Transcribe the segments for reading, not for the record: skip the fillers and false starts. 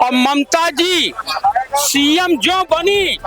और ममता जी सीएम जो बनी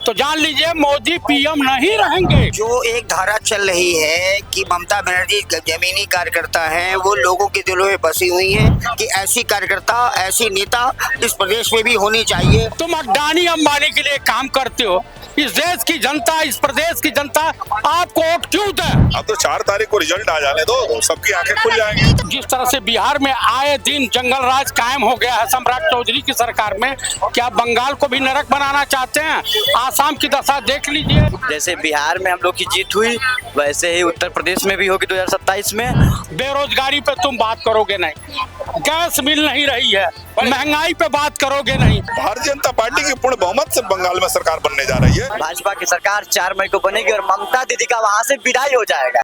तो जान लीजिए मोदी पीएम नहीं रहेंगे। जो एक धारा चल रही है कि ममता बनर्जी जमीनी कार्यकर्ता हैं, वो लोगों के दिलों में बसी हुई हैं कि ऐसी कार्यकर्ता, ऐसी नेता इस प्रदेश में भी होनी चाहिए। तुम अडानी अंबानी के लिए काम करते हो, इस देश की जनता, इस प्रदेश की जनता आपको वोट क्यों दे? अब तो 4 तारीख को रिजल्ट आ जाने दो, सबकी आंखें खुल जाएंगी। जिस तरह से बिहार में आए दिन जंगल राज कायम हो गया है सम्राट चौधरी की सरकार में, क्या बंगाल को भी नरक बनाना चाहते हैं? आसाम की दशा देख लीजिए। जैसे बिहार में हम लोग की जीत हुई, वैसे ही उत्तर प्रदेश में भी होगी 2027 में। बेरोजगारी पे तुम बात करोगे नहीं, गैस मिल नहीं रही है, महंगाई पे बात करोगे नहीं। भारतीय जनता पार्टी की पूर्ण बहुमत से बंगाल में सरकार बनने जा रही है। भाजपा की सरकार 4 मई को बनेगी और ममता दीदी का वहां से विदाई हो जाएगा।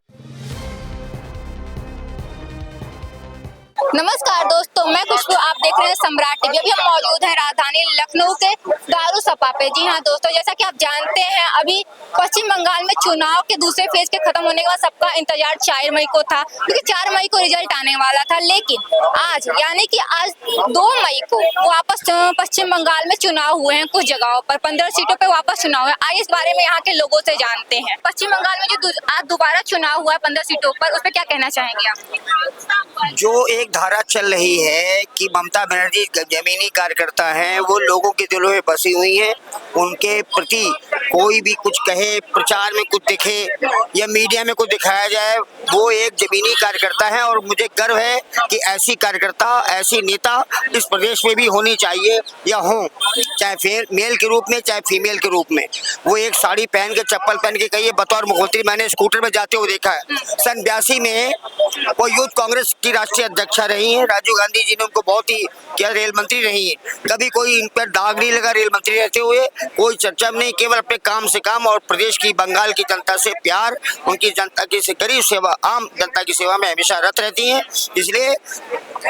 नमस्कार दोस्तों, मैं खुशबू, आप देख रहे हैं सम्राट टीवी। अभी हम मौजूद हैं राजधानी लखनऊ के दारुसपा पे। जी हाँ दोस्तों, जैसा कि आप जानते हैं, अभी पश्चिम बंगाल में चुनाव के दूसरे फेज के खत्म होने के बाद सबका इंतजार 4 मई को था, क्योंकि 4 मई को रिजल्ट आने वाला था। लेकिन आज यानी कि आज 2 मई को वापस पश्चिम बंगाल में चुनाव हुए हैं। कुछ जगहों पर 15 सीटों पे वापस चुनाव है। आइए इस बारे में यहाँ के लोगों से जानते हैं। पश्चिम बंगाल में जो आज दोबारा चुनाव हुआ है 15 सीटों पर, उस पर क्या कहना चाहेंगे आप? जो एक धारा चल रही है कि ममता बनर्जी जमीनी कार्यकर्ता हैं, वो लोगों के दिलों में बसी हुई हैं। उनके प्रति कोई भी कुछ कहे, प्रचार में कुछ दिखे या मीडिया में कुछ दिखाया जाए, वो एक जमीनी कार्यकर्ता है। और मुझे गर्व है कि ऐसी कार्यकर्ता, ऐसी नेता इस प्रदेश में भी होनी चाहिए या हो, चाहे मेल के रूप में चाहे फीमेल के रूप में। वो एक साड़ी पहन के, चप्पल पहन के कहिए, बतौर मुख्यमंत्री मैंने स्कूटर में जाते हुए देखा है। सन 82 में वो यूथ कांग्रेस की राष्ट्रीय अध्यक्षा रही हैं। राजीव गांधी जी ने उनको बहुत ही क्या रेल मंत्री रही है, कभी कोई इन पर दाग नहीं लगा। रेल मंत्री रहते हुए कोई चर्चा में नहीं, केवल अपने काम से काम और प्रदेश की, बंगाल की जनता से प्यार, उनकी जनता की करीब सेवा, आम जनता की सेवा में हमेशा रत रहती हैं। इसलिए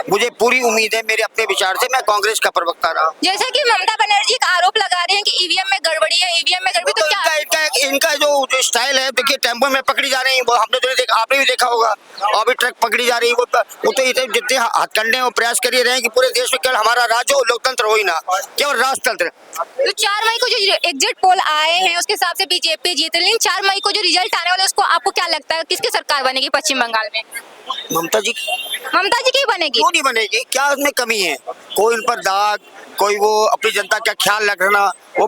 मुझे पूरी उम्मीद है, मेरे अपने विचार से मैं कांग्रेस का प्रवक्ता रहा। जैसा कि ममता बनर्जी का आरोप लगा रहे हैं कि ईवीएम में गड़बड़ी है, ईवीएम में गड़बड़ी, तो क्या इनका जो स्टाइल है, देखिए टेम्पो में पकड़ी जा रही है, वो हमने तो देखा, आपने भी देखा होगा। और भी ट्रक पकड़ी जा रही है, वो तो जितने हथकंडे वो प्रयास कर रहे हैं कि पूरे देश में केवल हमारा राज हो, लोकतंत्र हो ही ना, केवल राजतंत्र। तो 4 मई को जो एग्जिट पोल आए हैं उसके हिसाब से बीजेपी जीत रही है। 4 मई को जो रिजल्ट आने वाला है, उसको आपको क्या लगता है, किसकी सरकार बनेगी पश्चिम बंगाल में? ममता जी की बनेगी। क्यों नहीं बनेगी? क्या उसमें कमी है? कोई उन पर दाग, कोई वो अपनी जनता का ख्याल रखना, वो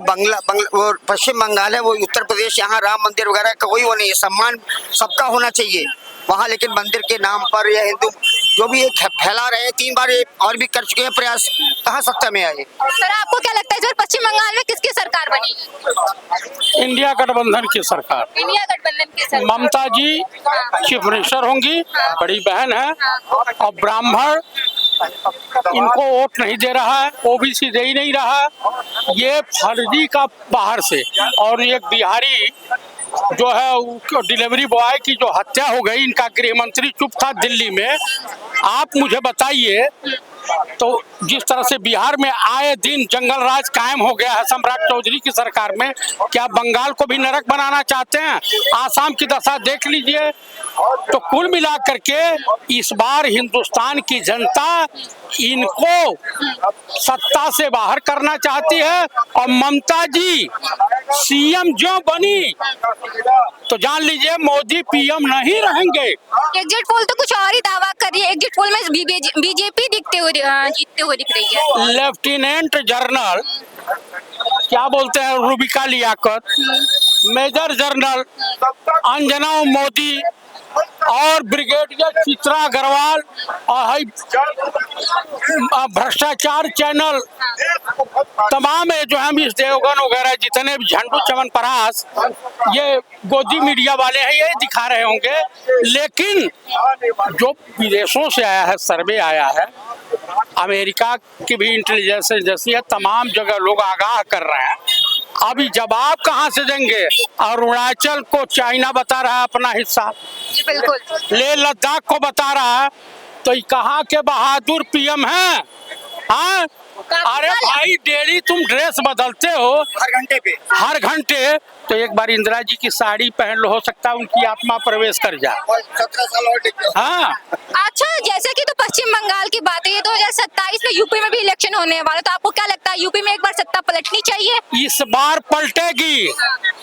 वो पश्चिम बंगाल है, वो उत्तर प्रदेश, यहाँ राम मंदिर वगैरह का कोई वो नहीं है। सम्मान सबका होना चाहिए वहाँ, लेकिन मंदिर के नाम पर या हिंदू जो भी ये फैला रहे हैं, 3 बार ये और भी कर चुके हैं प्रयास, कहाँ सत्ता में आए। सर आपको क्या लगता है इस बार पश्चिम बंगाल में किसकी सरकार बनेगी? इंडिया गठबंधन की सरकार, इंडिया गठबंधन की सरकार। ममता जी चीफ मिनिस्टर होंगी, बड़ी बहन है, और ब्राह्मण इनको वोट नहीं दे रहा है, ओबीसी दे ही नहीं रहा है, ये फर्जी का बाहर से। और एक बिहारी जो है डिलीवरी बॉय की जो हत्या हो गई, इनका गृह मंत्री चुप था दिल्ली में। आप मुझे बताइए, तो जिस तरह से बिहार में आए दिन जंगल राज कायम हो गया है सम्राट चौधरी की सरकार में, क्या बंगाल को भी नरक बनाना चाहते हैं? आसाम की दशा देख लीजिए। तो कुल मिलाकर के इस बार हिंदुस्तान की जनता इनको सत्ता से बाहर करना चाहती है। और ममता जी सीएम जो बनी तो जान लीजिए मोदी पीएम नहीं रहेंगे। एग्जिट पोल तो कुछ और ही दावा कर रही है। एग्जिट पोल में बीजेपी जीतते हुए दिख रही है। लेफ्टिनेंट जनरल क्या बोलते हैं रूबिका लियाकत, मेजर जनरल अंजना मोदी और ब्रिगेडियर चित्रा अग्रवाल और भ्रष्टाचार चैनल, तमाम जो है अमिश देवगन वगैरह जितने भी झंडू चमन परास, ये गोदी मीडिया वाले हैं, ये दिखा रहे होंगे। लेकिन जो विदेशों से आया है, सर्वे आया है, अमेरिका की भी इंटेलिजेंस एजेंसी है, तमाम जगह लोग आगाह कर रहे हैं। अभी जवाब कहाँ से देंगे? अरुणाचल को चाइना बता रहा है अपना हिस्सा, बिल्कुल ले लद्दाख को बता रहा है, तो कहाँ के बहादुर पीएम हैं? हाँ, अरे भाई डेली तुम ड्रेस बदलते हो हर घंटे, तो एक बार इंदिरा जी की साड़ी पहन लो, हो सकता है उनकी आत्मा प्रवेश कर जाए। 17 साल और टिक जाओ। हाँ, अच्छा, जैसे कि तो पश्चिम बंगाल की बात है, ये 2027 में यूपी में भी इलेक्शन होने वाला, तो आपको क्या लगता है यूपी में एक बार सत्ता पलटनी चाहिए? इस बार पलटेगी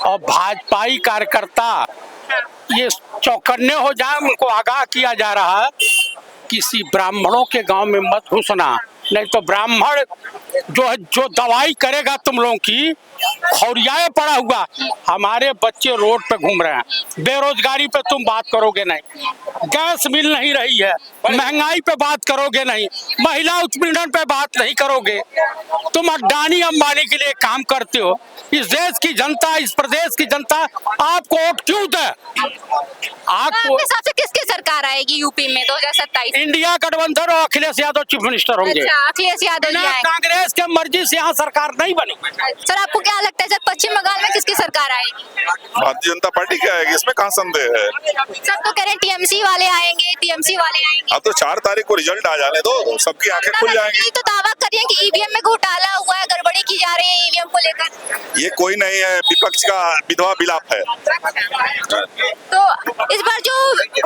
और भाजपाई कार्यकर्ता ये चौकन्ने हो जाए। उनको आगाह किया जा रहा है किसी ब्राह्मणों के गांव में मत घुसना, नहीं तो ब्राह्मण जो दवाई करेगा तुम लोगों की, खौरियाए पड़ा हुआ। हमारे बच्चे रोड पे घूम रहे हैं, बेरोजगारी पे तुम बात करोगे नहीं, गैस मिल नहीं रही है, महंगाई पे बात करोगे नहीं, महिला उत्पीड़न पे बात नहीं करोगे। तुम अडानी अंबानी के लिए काम करते हो। इस देश की जनता, इस प्रदेश की जनता आपको वोट क्यों दे? आपको आपके हिसाब से किसकी सरकार आएगी यूपी में 2027? इंडिया गठबंधन और अखिलेश यादव चीफ मिनिस्टर होंगे। अच्छा, अखिलेश यादव जी बिना आएंगे। कांग्रेस के मर्जी से यहाँ सरकार नहीं बनी। सर, आपको क्या लगता है सर पश्चिम बंगाल में किसकी सरकार आएगी? भारतीय जनता पार्टी क्या आएगी, इसमें कहाँ संदेह है। सब तो कह रहे हैं टीएमसी वाले आएंगे, टीएमसी वाले आएंगे। अब तो 4 तारीख को रिजल्ट आ जाने दो, सबकी आंखें खुल जाएंगी। ये तो दावा कर रही है कि ईवीएम में घोटाला हुआ है, गड़बड़ी की जा रही है ईवीएम को लेकर। ये कोई नहीं है, विपक्ष का विधवा विलाप है। तो इस बार जो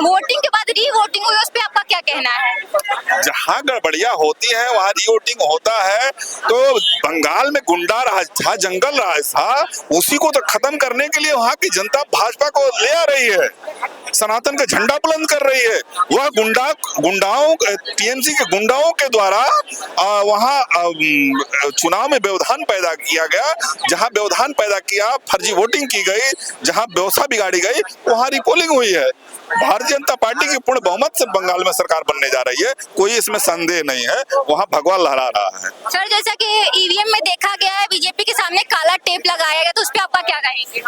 वोटिंग के बाद री वोटिंग हुई, उस पे आपका क्या कहना है? जहाँ गड़बड़ियाँ होती हैं वहाँ रीवोटिंग होता है। तो बंगाल में गुंडा राज था, जंगल राज था, उसी को तो खत्म करने के लिए वहाँ की जनता भाजपा को ले आ रही है, सनातन का झंडा बुलंद कर रही है। वह गुंडाओं टीएमसी के गुंडाओं के द्वारा वहाँ चुनाव में व्यवधान पैदा किया गया। जहाँ व्यवधान पैदा किया, फर्जी वोटिंग की गई, जहाँ व्यवस्था बिगाड़ी गई, वहाँ रिपोलिंग हुई है। भारतीय जनता पार्टी की पूर्ण बहुमत से बंगाल में सरकार बनने जा रही है, कोई इसमें संदेह नहीं है। वहाँ भगवा लहरा रहा है। सर, जैसा कि ईवीएम में देखा गया है, बीजेपी के सामने काला टेप लगाया गया, तो उस पे आपका क्या कहेंगे?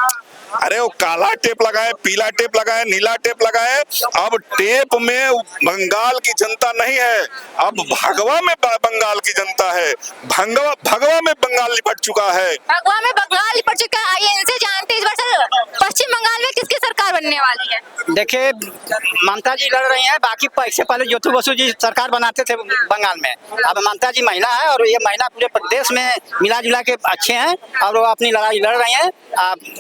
अरे वो काला टेप लगाए, पीला टेप लगाए, नीला टेप लगाए, अब टेप में बंगाल की जनता नहीं है, अब भगवा में बंगाल की जनता है। भगवा में बंगाल लिपट चुका है। भगवा में बंगाल लिपट चुका है। आइए इनसे जानते हैं इस बार सर पश्चिम बंगाल में किसकी सरकार बनने वाली है? देखिए, ममता जी लड़ रही हैं, बाकी पैसे पहले ज्योति बसु जी सरकार बनाते थे बंगाल में। अब ममता जी महिला है और ये महिला पूरे प्रदेश में मिला जुला के अच्छे हैं और वो अपनी लड़ाई लड़ रही हैं।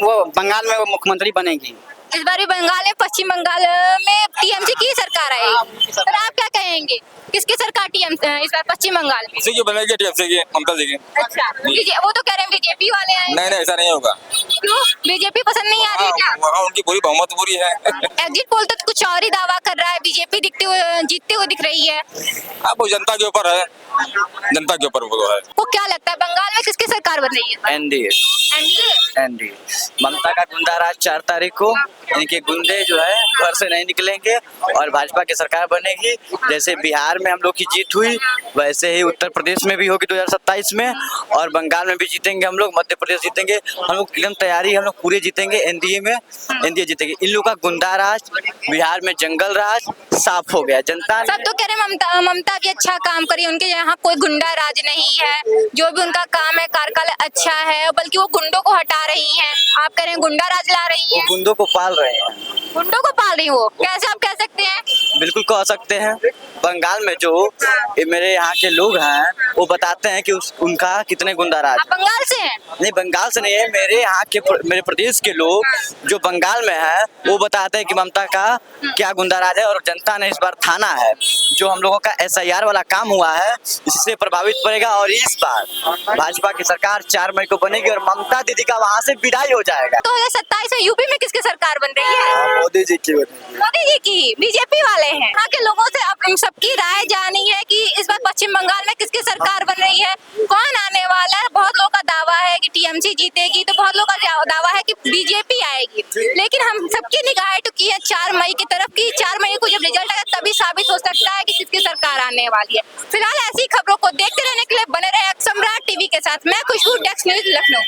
वो बंगाल में वो मुख्यमंत्री बनेगी। इस बार भी बंगाल में, पश्चिम बंगाल में टीएमसी की सरकार आएगी। सर, आप क्या कहेंगे, किसकी सरकार इस बार पश्चिम बंगाल में? जो बनेगी टीएमसी की, ममता जी की। अच्छा, वो तो कह रहे हैं बीजेपी वाले आएंगे। नहीं, ऐसा नहीं होगा। क्यों, बीजेपी पसंद नहीं आ रही है क्या? वहाँ उनकी पूरी बहुमत पूरी है। एग्जिट पोल तो कुछ और ही दावा कर रहा है, बीजेपी जीतते हुए दिख रही है। अब वो जनता के ऊपर है, जनता के ऊपर वो है। वो क्या लगता है बंगाल में किसकी सरकार बन रही है? एनडीए। ममता का गुंडा राज 4 तारीख को, इनके गुंडे जो है घर से नहीं निकलेंगे और भाजपा की सरकार बनेगी। जैसे बिहार में हम लोग की जीत हुई, वैसे ही उत्तर प्रदेश में भी होगी 2027 में, और बंगाल में भी जीतेंगे हम लोग, मध्य प्रदेश जीतेंगे हम लोग। एकदम तैयारी, हम लोग पूरे जीतेंगे। एनडीए जीतेंगे। इन लोग का गुंडा राज, बिहार में जंगल राज साफ हो गया। जनता सब तो कह रहे हैं ममता की अच्छा काम करी, उनके यहाँ कोई गुंडा राज नहीं है, जो भी उनका काम है कार्यकाल अच्छा है, बल्कि वो गुंडों को हटा रही हैं। आप कह रहे हैं गुंडा राज ला रही वो हैं। गुंडों को पाल रहे हैं। गुंडों को पाल रही वो कैसे, आप कह सकते हैं? बिल्कुल कह सकते हैं। बंगाल में जो मेरे यहाँ के लोग हैं वो बताते हैं कि उनका कितने गुंडा राज। आप बंगाल से हैं? नहीं, बंगाल से नहीं है, मेरे यहाँ के मेरे प्रदेश के लोग जो बंगाल में है वो बताते हैं कि ममता का क्या गुंडा राज है। और जनता ने इस बार थाना है, जो हम लोगों का SIR वाला काम हुआ है, इससे प्रभावित पड़ेगा। और इस बार भाजपा की सरकार 4 मई को बनेगी और ममता दीदी का वहाँ से विदाई हो जाएगा। 2027 में यूपी में किसकी सरकार बन रही है? मोदी जी की। मोदी जी की, बीजेपी वाले हैं। यहाँ के लोगों से अब सबकी राय जानी है कि इस बार पश्चिम बंगाल में किसकी सरकार बन रही है, कौन आने वाला है। बहुत लोगों का दावा है कि टीएमसी जीतेगी, तो बहुत लोगों का दावा है कि बीजेपी आएगी। लेकिन हम सबकी निगाहें तो की है 4 मई की तरफ की। 4 मई को जब रिजल्ट आएगा तभी साबित हो सकता है कि किसकी सरकार आने वाली है। फिलहाल ऐसी खबरों को देखते रहने के लिए बने रहे सम्राट टीवी के साथ। मैं खुशबू, डेस्क न्यूज, लखनऊ।